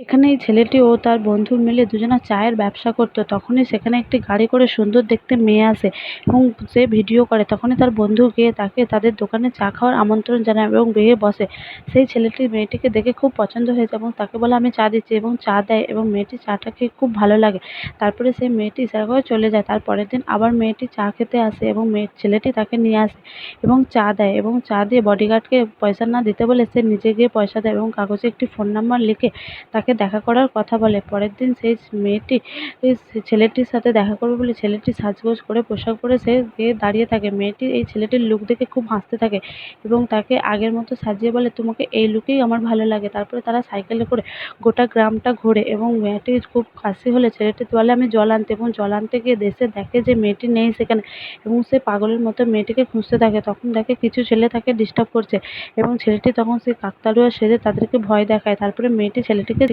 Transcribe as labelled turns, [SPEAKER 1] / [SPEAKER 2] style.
[SPEAKER 1] এখানে এই ছেলেটি ও তার বন্ধু মিলে দুজনা চায়ের ব্যবসা করতো। তখনই সেখানে একটি গাড়ি করে সুন্দর দেখতে মেয়ে আসে এবং সে ভিডিও করে। তখনই তার বন্ধু গিয়ে তাকে তাদের দোকানে চা খাওয়ার আমন্ত্রণ জানায় এবং গিয়ে বসে। সেই ছেলেটি মেয়েটিকে দেখে খুব পছন্দ হয়েছে এবং তাকে বলে আমি চা দিচ্ছি এবং চা দেয় এবং মেয়েটির চাটা খেয়ে খুব ভালো লাগে। তারপরে সেই মেয়েটি সেভাবে চলে যায়। তার পরের দিন আবার মেয়েটি চা খেতে আসে এবং ছেলেটি তাকে নিয়ে আসে এবং চা দেয় এবং চা দিয়ে বডিগার্ডকে পয়সা না দিতে বলে সে নিজে গিয়ে পয়সা দেয় এবং কাগজে একটি ফোন নাম্বার লিখে তাকে দেখা করার কথা বলে। পরের দিন সেই মেয়েটি ছেলেটির সাথে দেখা করবে বলে ছেলেটি সাজগোজ করে পোশাক পরে সে গিয়ে দাঁড়িয়ে থাকে। মেয়েটি এই ছেলেটির লুক দেখে খুব হাসতে থাকে এবং তাকে আগের মতো সাজিয়ে বলে তোমাকে এই লুকেই আমার ভালো লাগে। তারপরে তারা সাইকেলে করে গোটা গ্রামটা ঘোরে এবং মেয়েটির খুব কাশি হলে ছেলেটি বলে আমি জল আনতে এবং জল আনতে গিয়ে দেখে যে মেয়েটি নেই সেখানে এবং সে পাগলের মতো মেয়েটিকে খুঁজতে থাকে। তখন দেখে কিছু ছেলে তাকে ডিস্টার্ব করছে এবং ছেলেটি তখন সেই কাকতাড়ুয়া সেজে তাদেরকে ভয় দেখায়। তারপরে মেয়েটি ছেলেটিকে